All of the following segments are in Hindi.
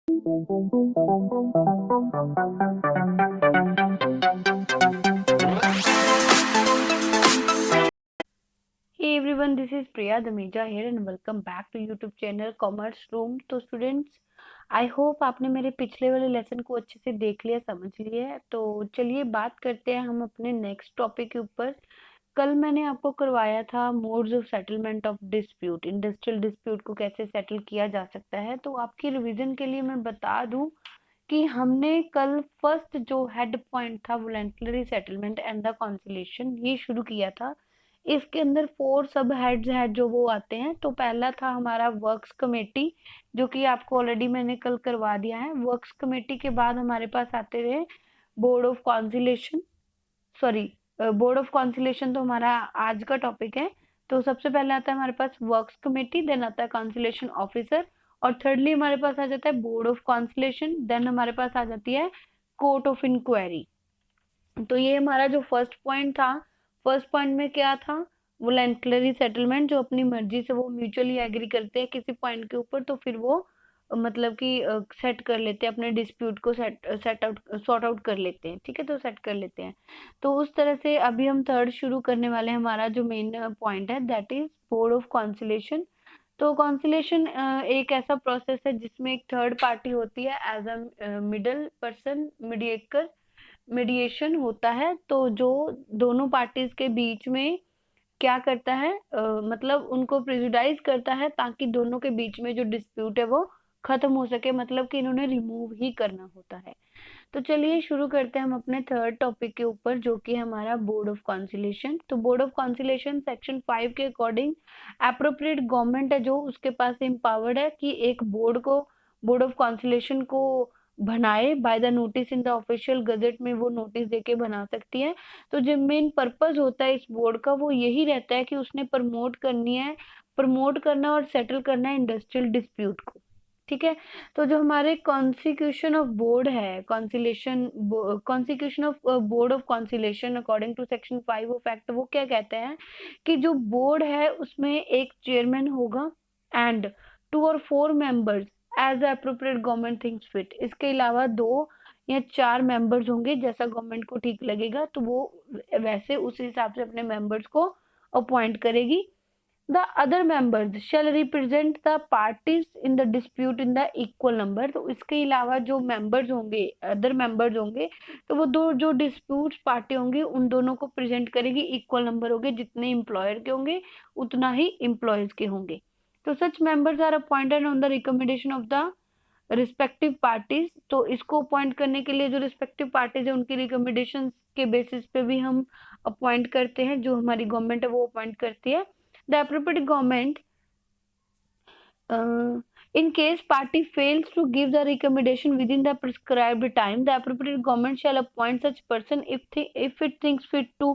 Hey everyone, this is Priya Dhamija here and welcome back to YouTube channel Commerce Room। तो स्टूडेंट्स, आई होप आपने मेरे पिछले वाले लेसन को अच्छे से देख लिया, समझ लिया है। तो चलिए बात करते हैं हम अपने नेक्स्ट टॉपिक के ऊपर। कल मैंने आपको करवाया था modes of settlement of dispute, industrial dispute को कैसे सेटल किया जा सकता है। तो आपकी रिवीजन के लिए मैं बता दूं कि हमने कल फर्स्ट जो हेड पॉइंट था voluntary settlement and the conciliation, ये शुरू किया था। इसके अंदर 4 सब हेड्स हैं जो वो आते हैं। तो पहला था हमारा वर्क्स कमेटी, जो कि आपको ऑलरेडी मैंने कल करवा दिया है। वर्क्स कमेटी के बाद हमारे पास आते रहे board of conciliation, sorry board of conciliation तो हमारा आज का टॉपिक है। तो सबसे पहले आता है हमारे पास वर्क्स कमेटी, देन आता है कॉन्सिलेशन ऑफिसर, और थर्डली हमारे पास आ जाता है बोर्ड ऑफ कॉन्सिलेशन, देन हमारे पास आ जाती है कोर्ट ऑफ इंक्वायरी। तो ये हमारा जो फर्स्ट पॉइंट था, फर्स्ट पॉइंट में क्या था, वॉलंटरी सेटलमेंट, जो अपनी मर्जी से वो म्यूचुअली एग्री करते हैं किसी पॉइंट के ऊपर, तो फिर वो मतलब कि सेट कर लेते हैं अपने डिस्प्यूट को, सेट आउट सॉर्ट आउट कर लेते हैं। ठीक है, तो सेट कर लेते हैं। तो उस तरह से अभी हम थर्ड शुरू करने वाले हैं। हमारा जो मेन पॉइंट है that is board of conciliation. तो कॉन्सिलेशन एक ऐसा प्रोसेस है जिसमें एक थर्ड पार्टी होती है as a middle person, mediator, mediation होता है। तो जो दोनों पार्टीज के बीच में क्या करता है, मतलब उनको प्रेजुडाइज करता है ताकि दोनों के बीच में जो डिस्प्यूट है वो खत्म हो सके, मतलब कि इन्होंने रिमूव ही करना होता है। तो चलिए शुरू करते हैं हम अपने थर्ड टॉपिक के ऊपर, जो कि हमारा बोर्ड ऑफ कॉन्सिलेशन। तो बोर्ड ऑफ कॉन्सिलेशन सेक्शन 5 के अकॉर्डिंग अप्रोप्रिएट गवर्नमेंट है जो उसके पास एम्पावर्ड है कि एक बोर्ड को, बोर्ड ऑफ कॉन्सिलेशन को बनाए by the notice in the official gazette में, वो नोटिस देके बना सकती है। तो जो मेन पर्पस होता है इस बोर्ड का वो यही रहता है कि उसने प्रमोट करनी है, प्रमोट करना और सेटल करना है इंडस्ट्रियल डिस्प्यूट को। ठीक है। तो जो हमारे कॉन्स्टिट्यूशन ऑफ बोर्ड है, conciliation, constitution of board of conciliation according to section 5 of act, वो क्या कहते हैं कि जो बोर्ड है उसमें एक चेयरमैन होगा एंड 2 और 4 members age appropriate government thinks fit. इसके अलावा 2 या 4 मेंबर्स होंगे, जैसा गवर्नमेंट को ठीक लगेगा तो वो वैसे उस हिसाब से अपने मेंबर्स को अपॉइंट करेगी। The other members shall represent the parties in the dispute in the equal number। तो इसके अलावा जो मेंबर्स होंगे, अदर मेंबर्स होंगे, तो वो दो जो डिस्प्यूट पार्टी होंगी उन दोनों को प्रेजेंट करेगी। इक्वल नंबर होंगे, जितने एम्प्लॉयर के होंगे उतना ही एम्प्लॉयज के होंगे। तो such members are appointed on the recommendation of the respective parties. तो इसको अपॉइंट करने के लिए जो रिस्पेक्टिव पार्टीज है उनकी रिकमेंडेशन के बेसिस पे भी हम अपॉइंट करते हैं, जो हमारी गवर्नमेंट है वो अपॉइंट करती है। The appropriate government, in case party fails to give the recommendation within the prescribed time, the appropriate government shall appoint such person if it thinks fit to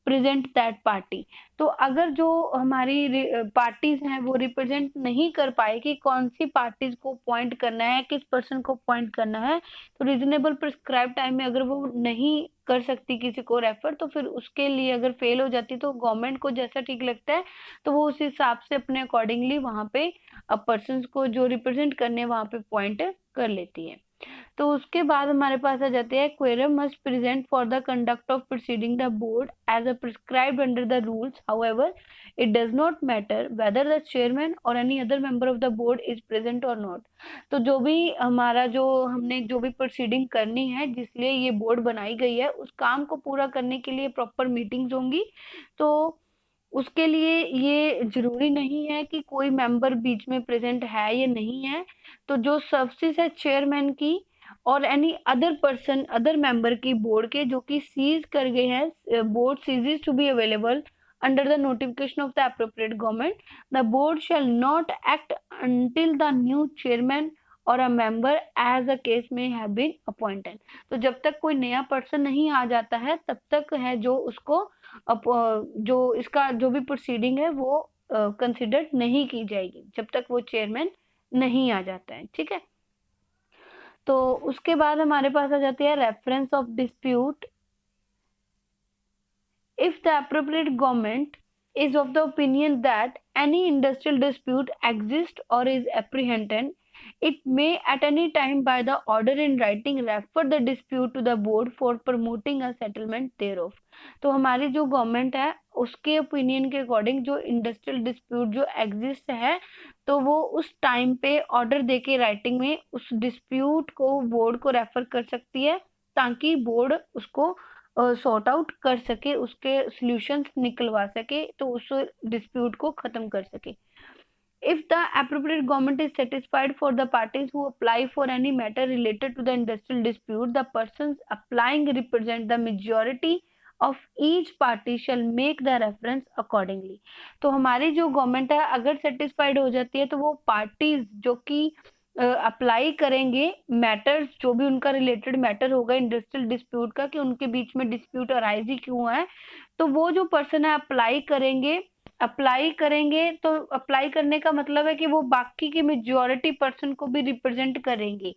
present that party. तो अगर जो हमारी पार्टीज हैं वो रिप्रेजेंट नहीं कर पाए कि कौन सी पार्टीज को अपॉइंट करना है, किस पर्सन को अपॉइंट करना है, तो रीजनेबल प्रिस्क्राइब टाइम में अगर वो नहीं कर सकती किसी को रेफर, तो फिर उसके लिए अगर फेल हो जाती तो गवर्नमेंट को जैसा ठीक लगता है तो वो उस हिसाब से अपने अकॉर्डिंगली वहां पे अब पर्सन को जो रिप्रेजेंट करने वहां पे पॉइंट कर लेती है। तो उसके बाद हमारे पास आ जाते हैं quorum must present for the conduct of proceeding the board as a prescribed under the rules, however it does not matter whether the chairman or any other member of the board is present or not. तो जो भी हमारा, जो हमने जो भी प्रोसीडिंग करनी है जिसलिए ये बोर्ड बनाई गई है, उस काम को पूरा करने के लिए प्रॉपर मीटिंग्स होंगी। तो उसके लिए ये जरूरी नहीं है कि कोई मेंबर बीच में प्रेजेंट है या नहीं है। तो जो सर्विसेज है चेयरमैन की or any other person, other member की बोर्ड के जो कि सीज कर गए हैं, board ceases to be available under the notification of the appropriate government, the board shall not act until the new chairman or a member as a case में हैव बीन अपॉइंटेड। तो जब तक कोई नया पर्सन नहीं आ जाता है तब तक है जो उसको जो इसका जो भी प्रोसीडिंग है वो कंसिडर नहीं की जाएगी जब तक वो चेयरमैन नहीं आ जाता है। ठीक है। तो उसके बाद हमारे पास आ जाती है reference of dispute. If the appropriate government is of the opinion that any industrial dispute exists or is apprehended It may at any time by the order in writing refer the dispute to the board for promoting a settlement thereof. तो हमारी जो गवर्नमेंट है उसके ओपिनियन के अकॉर्डिंग जो इंडस्ट्रियल डिस्प्यूट जो एग्जिस्ट है तो वो उस टाइम पे ऑर्डर देके राइटिंग में उस डिस्प्यूट को बोर्ड को रेफर कर सकती है ताकि बोर्ड उसको सॉर्ट आउट कर सके, उसके सॉल्यूशंस निकलवा सके, तो उस डिस्प्यूट को खत्म कर सके. If the appropriate government is satisfied for the parties who apply for any matter related to the industrial dispute, the persons applying represent the majority of each party shall make the reference accordingly. तो हमारी जो गवर्नमेंट है अगर सेटिस्फाइड हो जाती है तो वो पार्टीज जो कि अप्लाई करेंगे मैटर्स जो भी उनका रिलेटेड मैटर होगा इंडस्ट्रियल डिस्प्यूट का कि उनके बीच में डिस्प्यूट अराइज ही क्यों है, तो वो जो पर्सन है अप्लाई करेंगे तो अप्लाई करने का मतलब है कि वो बाकी के मेजॉरिटी पर्सन को भी रिप्रेजेंट करेंगे.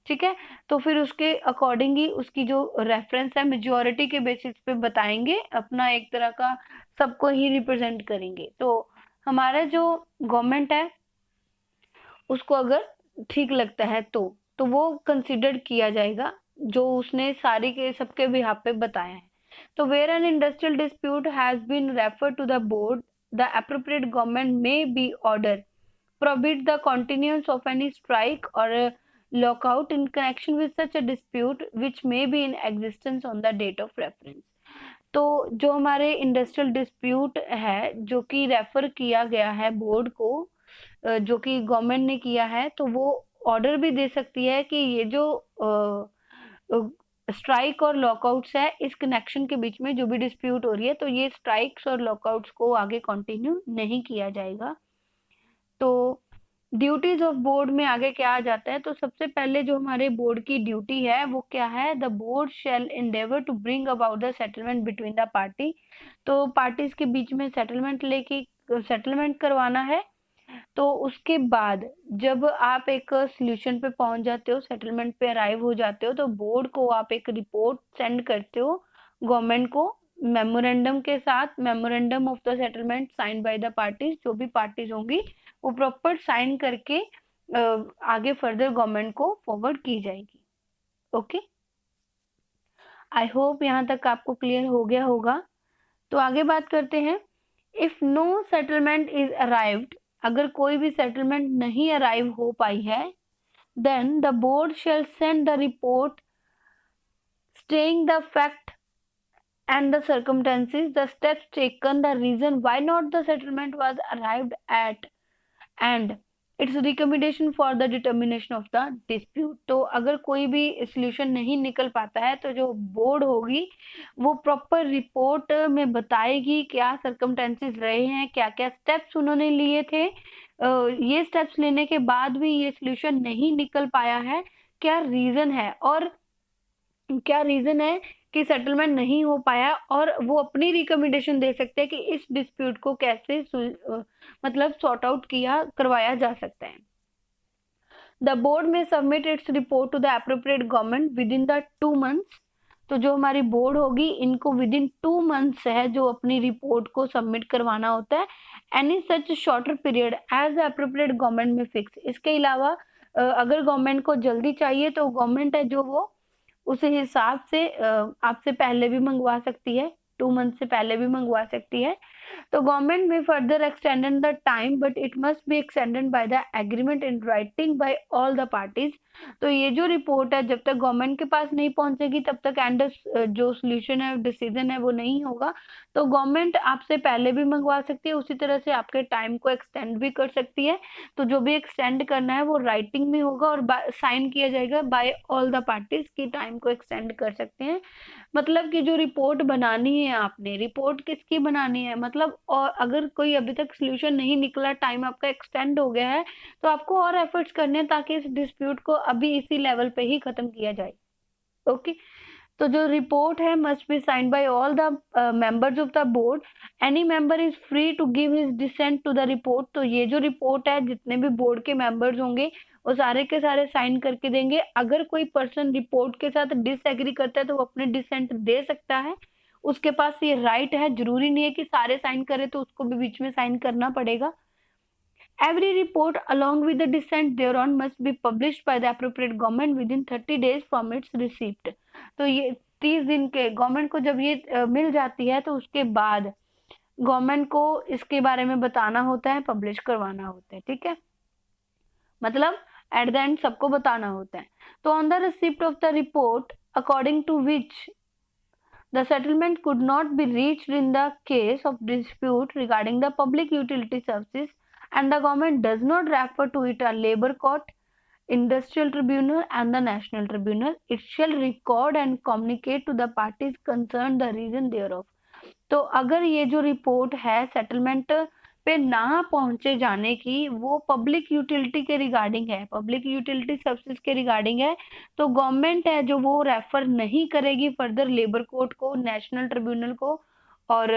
ठीक है, तो फिर उसके अकॉर्डिंग ही उसकी जो रेफरेंस है मेजॉरिटी के बेसिस पे बताएंगे, अपना एक तरह का सबको ही रिप्रेजेंट करेंगे. तो हमारा जो गवर्नमेंट है उसको अगर ठीक लगता है तो वो कंसिडर किया जाएगा जो उसने सारी के सबके बिहाफ पे बताया है. तो where an industrial dispute has been referred to the board, the appropriate government may be order prohibit the continuance of any strike or a lockout in connection with such a dispute which may be in existence on the date of reference. तो जो हमारे इंडस्ट्रियल डिस्प्यूट है जो कि रेफर किया गया है बोर्ड को, जो कि गवर्नमेंट ने किया है, तो वो ऑर्डर भी दे सकती है कि ये जो स्ट्राइक और लॉकआउट्स है इस कनेक्शन के बीच में जो भी डिस्प्यूट हो रही है तो ये स्ट्राइक्स और लॉकआउट्स को आगे कंटिन्यू नहीं किया जाएगा. तो ड्यूटीज ऑफ बोर्ड में आगे क्या आ जाता है, तो सबसे पहले जो हमारे बोर्ड की ड्यूटी है वो क्या है, the board shall endeavour to bring about the settlement between the party. तो पार्टीज के बीच में सेटलमेंट करवाना है. तो उसके बाद जब आप एक सॉल्यूशन पे पहुंच जाते हो, सेटलमेंट पे अराइव हो जाते हो, तो बोर्ड को आप एक रिपोर्ट सेंड करते हो गवर्नमेंट को मेमोरेंडम के साथ, memorandum of the settlement sign by the parties. जो भी पार्टीज होंगी वो प्रॉपर साइन करके आगे फर्दर गवर्नमेंट को फॉरवर्ड की जाएगी. ओके, आई होप यहाँ तक आपको क्लियर हो गया होगा. तो आगे बात करते हैं. If no settlement is arrived, अगर कोई भी सेटलमेंट नहीं अराइव हो पाई है, then the board shall send the report staying the fact and the circumstances, the steps taken, the reason why not the settlement was arrived at, and its recommendation for the determination of the dispute. तो अगर कोई भी solution नहीं निकल पाता है तो जो बोर्ड होगी वो प्रॉपर रिपोर्ट में बताएगी क्या circumstances रहे हैं, क्या क्या steps उन्होंने लिए थे, ये steps लेने के बाद भी ये solution नहीं निकल पाया है, क्या रीजन है और क्या रीजन है कि सेटलमेंट नहीं हो पाया, और वो अपनी रिकमेंडेशन दे सकते हैं कि इस डिस्प्यूट को कैसे मतलब सॉर्ट आउट करवाया जा सकता है. द बोर्ड में submit its report to the appropriate government within the 2 months. तो जो हमारी बोर्ड होगी इनको विद इन 2 months है जो अपनी रिपोर्ट को सबमिट करवाना होता है. Any such shorter period as appropriate government में फिक्स. इसके अलावा अगर गवर्नमेंट को जल्दी चाहिए तो गवर्नमेंट है जो वो उस हिसाब से आपसे पहले भी मंगवा सकती है, 2 months से पहले भी मंगवा सकती है. तो गवर्नमेंट में further extended the time but it must be extended by the agreement in writing by all the parties. तो ये जो रिपोर्ट है जब तक गवर्नमेंट के पास नहीं पहुंचेगी तब तक एंड जो सोल्यूशन है डिसीजन है वो नहीं होगा. तो गवर्नमेंट आपसे पहले भी मंगवा सकती है, उसी तरह से आपके टाइम को एक्सटेंड भी कर सकती है. तो जो भी एक्सटेंड करना है वो राइटिंग में होगा और साइन किया जाएगा बाय ऑल द पार्टीज की टाइम को एक्सटेंड कर सकते हैं. मतलब कि जो रिपोर्ट बनानी है आपने, रिपोर्ट किसकी बनानी है, मतलब और अगर कोई अभी तक सोल्यूशन नहीं निकला, टाइम आपका एक्सटेंड हो गया है, तो आपको और एफर्ट्स करने हैं ताकि इस डिस्प्यूट को अभी इसी लेवल पे ही खत्म किया जाए. ओके, तो जो रिपोर्ट है must be signed by all the members of the board. Any member is free to give his dissent to the report. तो ये जो रिपोर्ट है जितने भी बोर्ड के मेंबर्स होंगे वो सारे के सारे साइन करके देंगे. अगर कोई पर्सन रिपोर्ट के साथ डिसएग्री करता है तो वो अपने डिसेंट दे सकता है, उसके पास ये राइट है. जरूरी नहीं है कि सारे साइन करे तो उसको भी बीच में साइन करना पड़ेगा. Every report along with the dissent thereon must be published by the appropriate government within 30 days from its receipt. तो ये 30 दिन के गवर्नमेंट को जब ये मिल जाती है तो उसके बाद गवर्नमेंट को इसके बारे में बताना होता है, पब्लिश करवाना होता है, ठीक है, मतलब एट द एंड सबको बताना होता है। तो on the receipt of the report according to which the settlement could not be reached in the case of dispute regarding the public utility services and the government does not refer to it a labor court, industrial tribunal and the national tribunal, it shall record and communicate to the parties concerned the reason thereof. तो अगर ये जो रिपोर्ट है सेटलमेंट पे ना पहुंचे जाने की, वो पब्लिक यूटिलिटी के रिगार्डिंग है, पब्लिक यूटिलिटी सर्विसेज के रिगार्डिंग है, तो गवर्नमेंट है जो वो रेफर नहीं करेगी फर्दर लेबर कोर्ट को, नेशनल ट्रिब्यूनल को और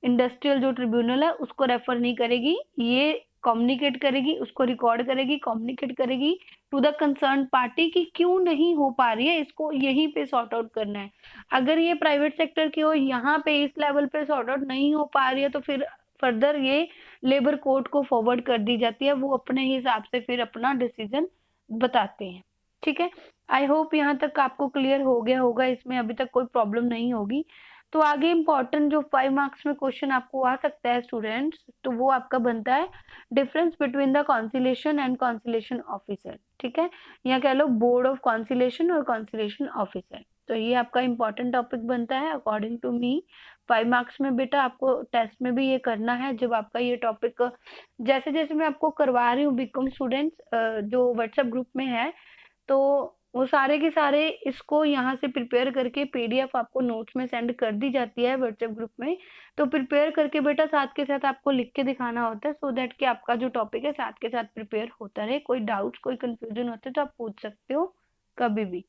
इंडस्ट्रियल जो ट्रिब्यूनल है उसको रेफर नहीं करेगी, ये कम्युनिकेट करेगी, उसको रिकॉर्ड करेगी, कम्युनिकेट करेगी टू द कंसर्न पार्टी कि क्यों नहीं हो पा रही है, इसको यहीं पे सॉर्ट आउट करना है। अगर ये प्राइवेट सेक्टर की हो, यहाँ पे इस लेवल पे सॉर्ट आउट नहीं हो पा रही है तो फिर फर्दर ये लेबर कोर्ट को फॉरवर्ड कर दी जाती है, वो अपने हिसाब से फिर अपना डिसीजन बताते हैं, ठीक है। आई होप यहाँ तक आपको क्लियर हो गया होगा, इसमें अभी तक कोई प्रॉब्लम नहीं होगी। तो आगे इम्पोर्टेंट जो 5 मार्क्स में क्वेश्चन आपको आ सकता है स्टूडेंट्स, तो वो आपका बनता है difference between the conciliation and conciliation officer, ठीक है, या कह लो बोर्ड ऑफ कॉन्सिलेशन और कॉन्सिलेशन ऑफिसर। तो ये आपका इम्पोर्टेंट टॉपिक बनता है अकॉर्डिंग टू मी 5 मार्क्स में। बेटा आपको टेस्ट में भी ये करना है, जब आपका ये टॉपिक जैसे जैसे मैं आपको करवा रही हूँ बीकॉम स्टूडेंट्स जो व्हाट्सएप ग्रुप में है, तो वो सारे के सारे इसको यहाँ से प्रिपेयर करके पीडीएफ आपको नोट्स में सेंड कर दी जाती है व्हाट्सएप ग्रुप में। तो प्रिपेयर करके बेटा साथ के साथ आपको लिख के दिखाना होता है, सो दैट कि आपका जो टॉपिक है साथ के साथ प्रिपेयर होता रहे। कोई डाउट्स कोई कंफ्यूजन होते तो आप पूछ सकते हो कभी भी।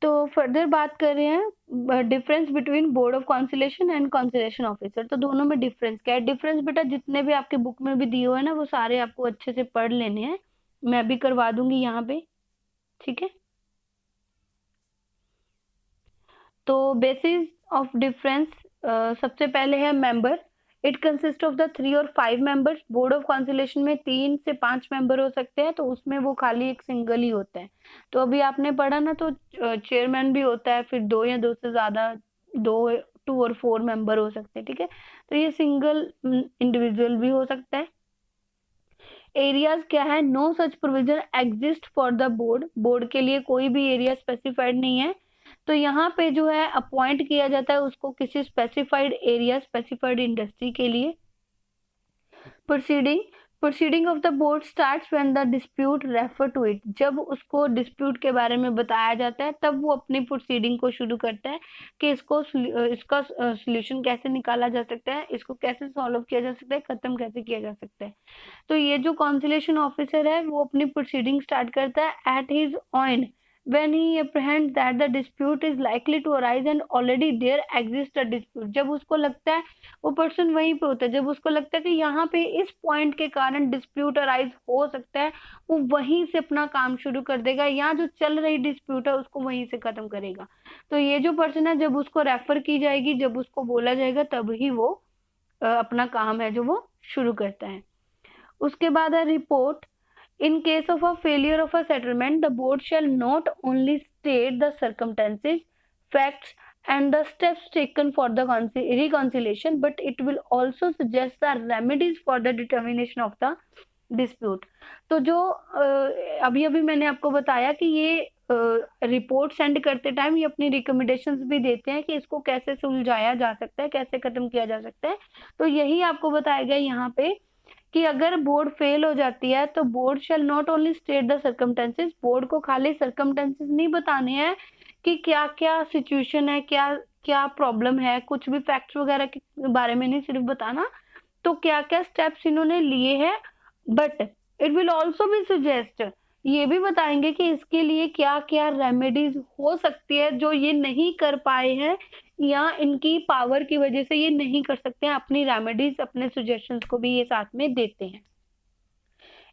तो फर्दर बात कर रहे हैं difference between board of conciliation and conciliation officer. तो दोनों में डिफरेंस क्या है? डिफरेंस बेटा जितने भी आपके बुक में भी दिए हुए हैं ना, वो सारे आपको अच्छे से पढ़ लेने हैं, मैं भी करवा दूंगी यहाँ पे, ठीक है। तो बेसिस ऑफ डिफरेंस सबसे पहले है member. It consist of the 3 और 5 मेंबर्स। बोर्ड ऑफ कॉन्सिलेशन में 3 से 5 मेंबर हो सकते हैं, तो उसमें वो खाली एक सिंगल ही होता है। तो अभी आपने पढ़ा ना, तो चेयरमैन भी होता है, फिर 2 या 2 से ज्यादा 2 और 4 मेंबर हो सकते हैं, ठीक है। तो ये सिंगल इंडिविजुअल भी हो सकता है। एरियाज क्या है? No such provision exist for the board. Board के लिए कोई भी एरिया स्पेसिफाइड नहीं है। तो यहाँ पे जो है अपॉइंट किया जाता है उसको किसी स्पेसिफाइड एरिया, स्पेसिफाइड इंडस्ट्री के लिए। Proceeding of the board starts when the dispute refer to it. जब उसको डिस्प्यूट के बारे में बताया जाता है तब वो अपनी प्रोसीडिंग को शुरू करता है कि इसका सोल्यूशन कैसे निकाला जा सकता है, इसको कैसे सॉल्व किया जा सकता है, खत्म कैसे किया जा सकता है। तो ये जो कॉन्सिलेशन ऑफिसर है वो अपनी प्रोसीडिंग स्टार्ट करता है at his on when he apprehends that the dispute is likely to arise and already there exists a dispute। जब उसको लगता है, वो पर्सन वहीं पे होता है, जब उसको लगता है कि यहाँ पे इस पॉइंट के कारण डिस्प्यूट अराइज हो सकता है, वो वहीं से अपना काम शुरू कर देगा, यहाँ जो चल रही डिस्प्यूट है उसको वहीं से खत्म करेगा। तो ये जो पर्सन है, जब उसको रेफर की जाएगी, जब उसको बोला जाएगा, तब ही वो अपना काम है जो वो शुरू करता है। उसके बाद है report. In case of a failure of a settlement, the board shall not only state the circumstances, facts, and the steps taken for the reconciliation, but it will also suggest the remedies for the determination of the dispute। तो जो अभी अभी मैंने आपको बताया कि ये रिपोर्ट सेंड करते टाइम ये अपनी रिकमेंडेशंस भी देते हैं कि इसको कैसे सुलझाया जा सकता है, कैसे खत्म किया जा सकता है। तो यही आपको बताया गया यहाँ पे कि अगर बोर्ड फेल हो जाती है तो board shall not only state the circumstances. Board को खाली सर्कमटेंसेस नहीं बताने हैं कि क्या क्या सिचुएशन है, क्या क्या प्रॉब्लम है, कुछ भी फैक्ट्स वगैरह के बारे में नहीं सिर्फ बताना, तो क्या क्या स्टेप्स इन्होंने लिए हैं, but it will also be suggest, ये भी बताएंगे कि इसके लिए क्या क्या रेमेडीज हो सकती है जो ये नहीं कर पाए हैं या इनकी पावर की वजह से ये नहीं कर सकते हैं। अपनी रेमेडीज, अपने सजेशंस को भी ये साथ में देते हैं।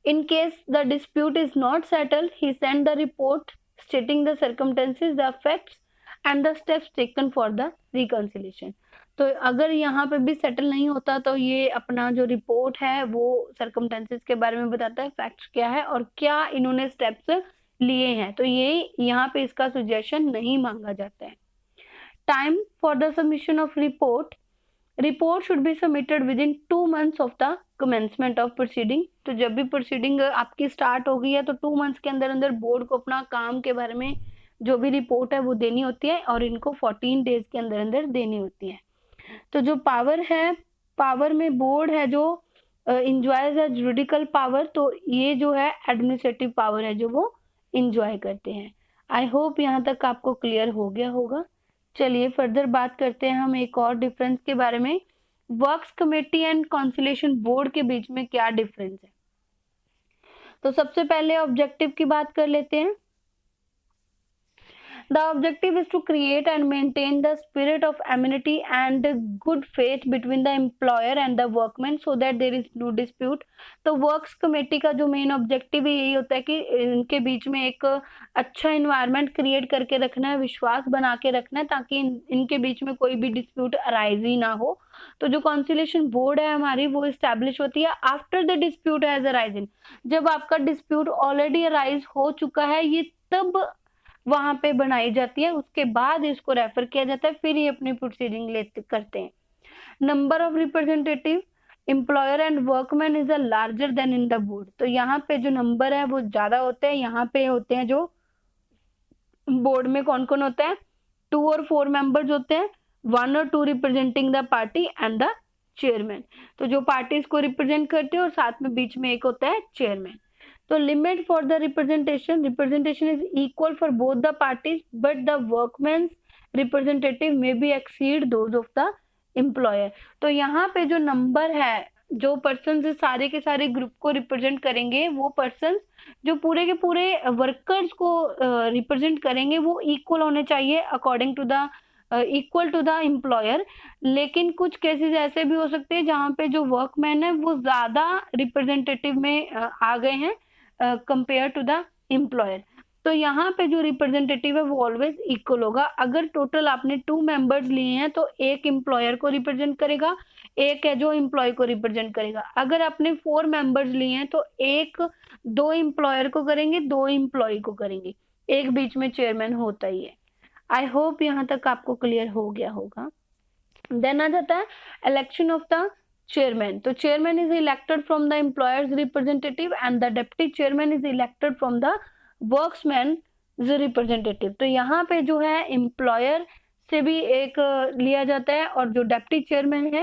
In case the dispute is not settled, he send the report stating the circumstances, the facts and the steps taken for the reconciliation. तो अगर यहाँ पे भी सेटल नहीं होता तो ये अपना जो रिपोर्ट है वो सर्कमस्टेंसेस के बारे में बताता है, फैक्ट्स क्या है और क्या इन्होंने स्टेप्स लिए हैं, तो ये यहाँ पे इसका सजेशन नहीं मांगा जाता है। Time for the submission of report should be submitted with in 2 months of the commencement of proceeding. तो जब भी प्रोसीडिंग आपकी स्टार्ट हो गई है तो 2 months के अंदर अंदर बोर्ड को अपना काम के बारे में जो भी रिपोर्ट है वो देनी होती है और इनको 14 days के अंदर अंदर देनी होती है। तो जो पावर है, पावर में बोर्ड है जो इंजॉयज है जुडिकल पावर, तो ये जो है एडमिनिस्ट्रेटिव पावर है जो वो इंजॉय करते हैं। आई होप यहाँ तक आपको क्लियर हो गया होगा। चलिए फर्दर बात करते हैं हम एक और डिफरेंस के बारे में। Works committee and conciliation board के बीच में क्या डिफरेंस है। तो सबसे पहले ऑब्जेक्टिव की बात कर लेते हैं। The objective is to create and maintain the spirit of amenity and good faith between the employer and the workmen so that there is no dispute। तो वर्क्स कमेटी का जो मेन ऑब्जेक्टिव है यही होता है कि इनके बीच में एक अच्छा इन्वायरमेंट क्रिएट करके रखना है, विश्वास बना के रखना है ताकि इनके बीच में कोई भी डिस्प्यूट अराइज ही ना हो। तो जो कॉन्सिलेशन बोर्ड है हमारी वो इस्टेब्लिश होती है after the dispute has arisen. जब आपका डिस्प्यूट ऑलरेडी अराइज हो चुका है ये तब वहां पे बनाई जाती है, उसके बाद इसको रेफर किया जाता है, फिर ये अपनी प्रोसीडिंग लेते करते हैं। Number of representative employer and workman is a larger then in the board. तो यहाँ पे जो नंबर है वो ज्यादा होते हैं। यहाँ पे होते हैं जो बोर्ड में कौन कौन होता है, 2 और 4 मेंबर्स होते हैं, 1 और 2 representing the party and the chairman. तो जो पार्टीज को रिप्रेजेंट करते हैं और साथ में बीच में एक होता है चेयरमैन। तो limit for the representation is equal for both the parties but the workman's representative may be exceed those of the employer। तो यहाँ पे जो नंबर है, जो पर्सन सारे के सारे ग्रुप को रिप्रेजेंट करेंगे, वो पर्सन जो पूरे के पूरे वर्कर्स को रिप्रेजेंट करेंगे वो इक्वल होने चाहिए according to the equal to the employer. लेकिन कुछ केसेस ऐसे भी हो सकते हैं जहाँ पे जो वर्कमैन है वो ज्यादा रिप्रेजेंटेटिव में आ गए हैं कंपेयर टू द एम्प्लॉयर। तो यहाँ पे जो रिप्रेजेंटेटिव है वो ऑलवेज इक्वल होगा। अगर टोटल आपने 2 मेंबर्स लिए हैं तो एक एम्प्लॉयर को रिप्रेजेंट करेगा, एक है जो एम्प्लॉय को रिप्रेजेंट करेगा। अगर आपने 4 मेंबर्स लिए हैं तो एक 2 एम्प्लॉयर को करेंगे, 2 एम्प्लॉय को करेंगे, एक बीच में चेयरमैन होता ही है। आई होप यहाँ तक आपको क्लियर हो गया होगा। देन आ जाता है इलेक्शन ऑफ द chairman। तो chairman is elected from the employer's representative and the deputy chairman is elected from the worksman's representative। तो यहाँ पे जो है employer से भी एक लिया जाता है और जो deputy chairman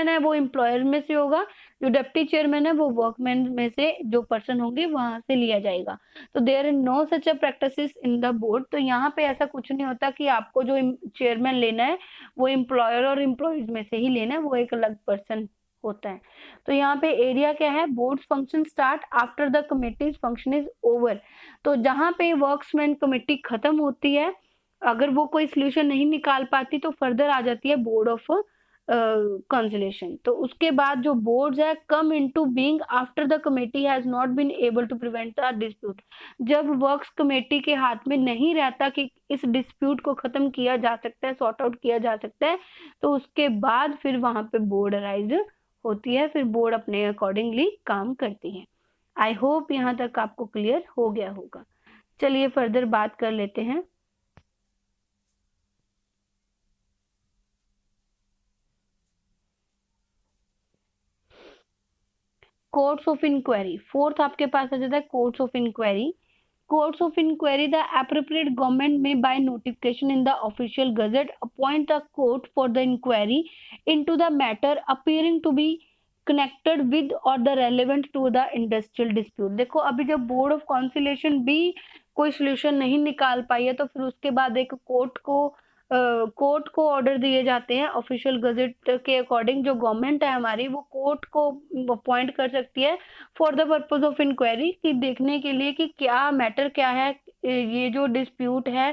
है वो employer में से होगा, जो deputy chairman है वो workman में से जो person होंगे वहां से लिया जाएगा। तो there are no such a practices in the board। तो यहाँ पे ऐसा कुछ नहीं होता कि आपको जो chairman लेना है वो एम्प्लॉयर और एम्प्लॉयज में से ही लेना है, वो एक अलग पर्सन होता है। तो यहाँ पे एरिया क्या है, board function start after the committees function is over. तो जहाँ पे वर्क्समैन कमेटी खत्म होती है, अगर वो कोई सोल्यूशन नहीं निकाल पाती तो फर्दर आ जाती है बोर्ड ऑफ कंसिलेशन। तो उसके बाद जो बोर्ड्स है come into being after the committee has not been able to prevent the dispute. जब वर्क्स कमेटी के हाथ में नहीं रहता कि इस डिस्प्यूट को खत्म किया जा सकता है, सॉर्ट आउट किया जा सकता है, तो उसके बाद फिर वहां पे बोर्ड अराइज होती है, फिर बोर्ड अपने अकॉर्डिंगली काम करती है। आई होप यहाँ तक आपको क्लियर हो गया होगा। चलिए फर्दर बात कर लेते हैं। कोर्ट्स ऑफ इंक्वायरी, फोर्थ आपके पास आ जाता है courts of inquiry. Courts of inquiry, the appropriate government may by notification in the official gazette appoint a court for the inquiry into the matter appearing to be connected with or the relevant to the industrial dispute। देखो अभी जब बोर्ड ऑफ कॉन्सिलेशन भी कोई सोल्यूशन नहीं निकाल पाई है तो फिर उसके बाद एक कोर्ट को ऑर्डर दिए जाते हैं ऑफिशियल गजेट के अकॉर्डिंग। जो गवर्नमेंट है हमारी वो कोर्ट को अपॉइंट कर सकती है for the purpose of inquiry, कि देखने के लिए कि क्या मैटर क्या है, ये जो डिस्प्यूट है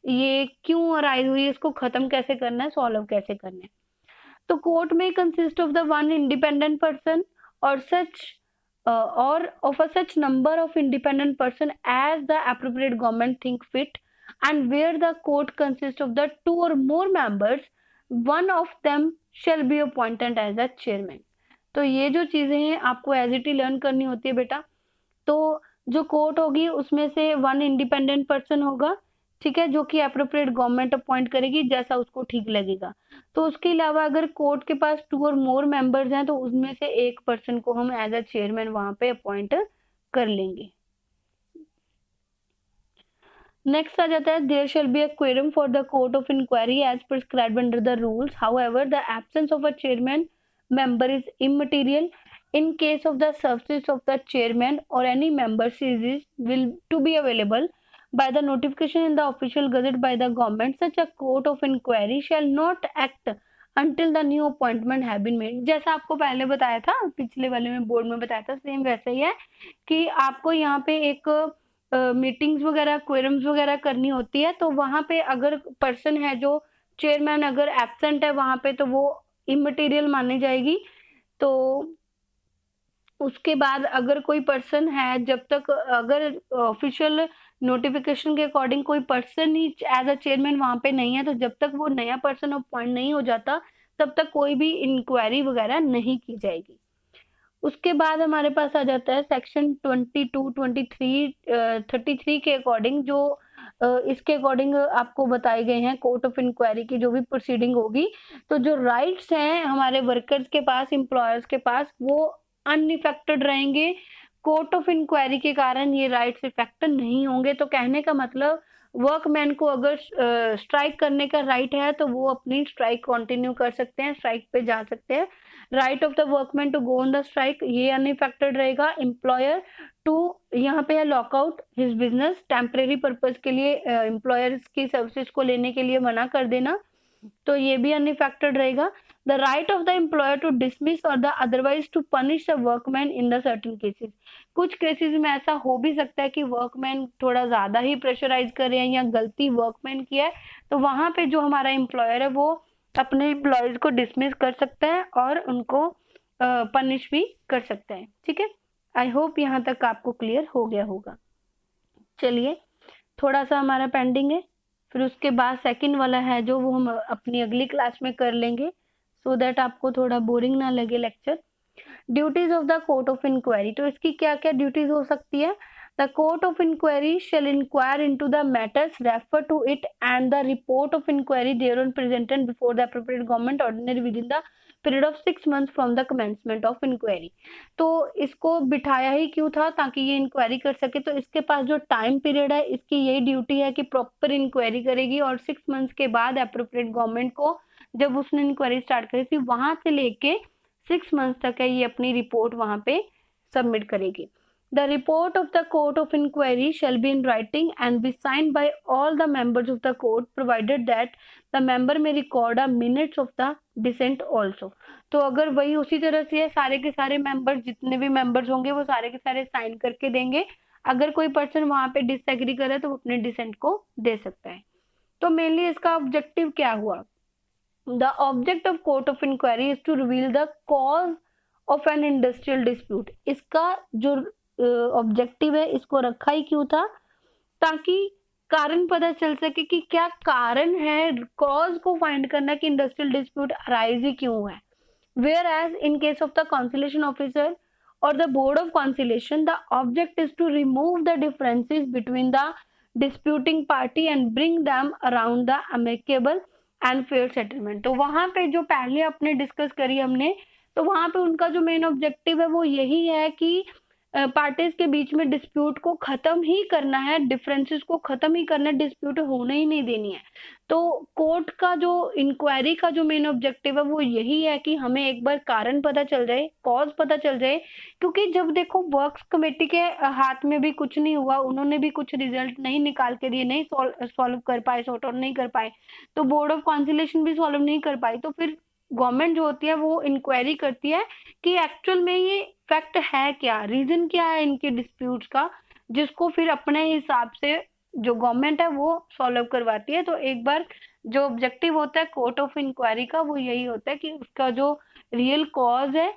ये क्यों अराइज हुई, इसको खत्म कैसे करना है, सॉल्व कैसे करना है। तो कोर्ट में consist of the one independent person और सच or of a such number of independent person as the appropriate government think fit, and where the court consists of the 2 or more members one of them shall be appointed as a chairman. तो ये जो चीजें हैं आपको एज इट ही लर्न करनी होती है बेटा। तो जो कोर्ट होगी उसमें से वन इंडिपेंडेंट पर्सन होगा, ठीक है, जो कि अप्रोप्रिएट गवर्नमेंट अपॉइंट करेगी जैसा उसको ठीक लगेगा। तो उसके अलावा अगर कोर्ट के पास 2 और मोर मेंबर्स हैं तो उसमें से एक पर्सन को हम एज अ चेयरमैन वहां पे अपॉइंट कर लेंगे। नेक्स्ट आ जाता है there shall be a quorum for the court of inquiry as prescribed under the rules, however the absence of a chairman member is immaterial in case of the services of the chairman or any member series will to be available by the notification in the official gazette by the government. Such a court of inquiry shall not act until the new appointment have been made। जैसा आपको पहले बताया था, पिछले वाले में बोर्ड में बताया था, सेम वैसा ही है कि आपको यहाँ पे एक मीटिंग्स वगैरह क्वेरम्स वगैरह करनी होती है। तो वहां पे अगर पर्सन है जो चेयरमैन अगर एब्सेंट है वहां पे तो वो इमटेरियल मानी जाएगी। तो उसके बाद अगर कोई पर्सन है, जब तक अगर ऑफिशियल नोटिफिकेशन के अकॉर्डिंग कोई पर्सन ही एज अ चेयरमैन वहां पे नहीं है, तो जब तक वो नया पर्सन अपॉइंट नहीं हो जाता तब तक कोई भी इंक्वायरी वगैरह नहीं की जाएगी। उसके बाद हमारे पास आ जाता है सेक्शन 22, 23, 33 के अकॉर्डिंग, जो इसके अकॉर्डिंग आपको बताए गए हैं कोर्ट ऑफ इंक्वायरी की जो भी प्रोसीडिंग होगी। तो जो राइट्स हैं हमारे वर्कर्स के पास, एम्प्लॉयर्स के पास, वो अनइफेक्टेड रहेंगे। कोर्ट ऑफ इंक्वायरी के कारण ये राइट्स इफेक्ट नहीं होंगे। तो कहने का मतलब वर्कमैन को अगर स्ट्राइक करने का राइट है तो वो अपनी स्ट्राइक कंटिन्यू कर सकते हैं, स्ट्राइक पे जा सकते हैं। Right of the workman to go on the strike ये अनइफेक्टेड रहेगा। एम्प्लॉयर टू, यहाँ पे है lockout his business, temporary purpose के लिए एम्प्लॉयर्स की सर्विसेज को लेने के लिए मना कर देना, तो ये भी अनइफेक्टेड रहेगा। The right of the employer to dismiss or the otherwise to punish the workman in the certain cases. कुछ केसेस में ऐसा हो भी सकता है कि वर्कमैन थोड़ा ज्यादा ही प्रेशराइज कर रहे हैं या गलती वर्कमैन की है, तो वहां पे जो हमारा एम्प्लॉयर है वो अपने एम्प्लॉयज को डिसमिस कर सकता है और उनको पनिश भी कर सकता है। ठीक है, आई होप यहाँ तक आपको क्लियर हो गया होगा। चलिए, थोड़ा सा हमारा पेंडिंग है, फिर उसके बाद सेकंड वाला है जो वो हम अपनी अगली क्लास में कर लेंगे, सो दैट आपको थोड़ा बोरिंग ना लगे lecture. Duties of the court of inquiry, तो इसकी क्या क्या ड्यूटीज हो सकती है। The court of inquiry shall inquire into the matters refer to it and the report of inquiry thereon presented before the appropriate government ordinary within the period of 6 months from the commencement of inquiry. तो इसको बिठाया ही क्यों था, ताकि ये इंक्वायरी कर सके। तो इसके पास जो टाइम पीरियड है, इसकी यही ड्यूटी है कि प्रॉपर इंक्वायरी करेगी और 6 months के बाद एप्रोप्रिएट गवर्नमेंट को, जब उसने इंक्वायरी स्टार्ट करी थी, वहां से लेके 6 months तक है ये अपनी रिपोर्ट वहां पे सबमिट करेगी। The report of the court of inquiry shall be in writing and be signed by all the members of the court, provided that the member may record a minutes of the dissent also। तो अगर वही उसी तरह से है, सारे के सारे मेंबर्स, जितने भी मेंबर्स होंगे वो सारे के सारे साइन करके देंगे। अगर कोई पर्सन वहां पे डिसएग्री करे तो वो अपने डिसेंट को दे सकता है। तो मेनली इसका ऑब्जेक्टिव क्या हुआ। The object of court of inquiry is to reveal the cause of an industrial dispute। इसका जो ऑब्जेक्टिव है, इसको रखा ही क्यों था, ताकि कारण पता चल सके कि क्या कारण है, कॉज को फाइंड करना कि इंडस्ट्रियल डिस्प्यूट अराइज ही क्यों है। Whereas in case of the conciliation officer or the board of conciliation, the object is to remove the differences between the disputing party and bring them around the amicable and fair settlement। तो वहां पे जो पहले अपने डिस्कस करी हमने, तो वहां पे उनका जो मेन ऑब्जेक्टिव है वो यही है कि पार्टीज के बीच में डिस्प्यूट को खत्म ही करना है, डिफरेंसेस को खत्म ही करना है, डिस्प्यूट होने ही नहीं देनी है। तो कोर्ट का जो इंक्वायरी का जो मेन ऑब्जेक्टिव है वो यही है कि हमें एक बार कारण पता चल जाए, कॉज पता चल जाए। क्योंकि जब देखो वर्क्स कमेटी के हाथ में भी कुछ नहीं हुआ, उन्होंने भी कुछ रिजल्ट नहीं निकाल के दिए, नहीं सॉल्व कर पाए, सॉर्ट आउट नहीं कर पाए, तो बोर्ड ऑफ कॉन्सिलेशन भी सॉल्व नहीं कर पाई, तो फिर गवर्नमेंट जो होती है वो इंक्वायरी करती है कि एक्चुअल में ये फैक्ट है क्या, रीजन क्या है इनके डिस्प्यूट्स का, जिसको फिर अपने हिसाब से जो गवर्नमेंट है वो सॉल्व करवाती है। तो एक बार जो ऑब्जेक्टिव होता है कोर्ट ऑफ इंक्वायरी का वो यही होता है कि उसका जो रियल कॉज है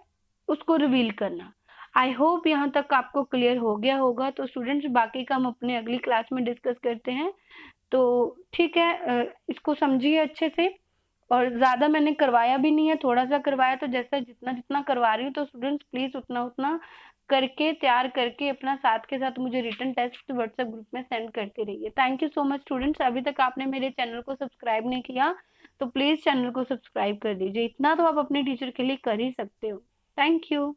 उसको रिवील करना। आई होप यहाँ तक आपको क्लियर हो गया होगा। तो स्टूडेंट्स, बाकी का हम अपने अगली क्लास में डिस्कस करते हैं। तो ठीक है, इसको समझिए अच्छे से और ज़्यादा मैंने करवाया भी नहीं है, थोड़ा-सा करवाया, तो जैसा जितना-जितना करवा रही हूँ, तो स्टूडेंट्स प्लीज़ उतना-उतना करके, तैयार करके अपना साथ के साथ मुझे रिटन टेस्ट व्हाट्सएप ग्रुप में सेंड करते रहिए। Thank you so much students. अभी तक आपने मेरे चैनल को सब्सक्राइब नहीं किया, तो प्लीज़ चैनल को सब्सक्राइब कर दीजिए। इतना तो आप अपने टीचर के लिए कर ही सकते हो। Thank you.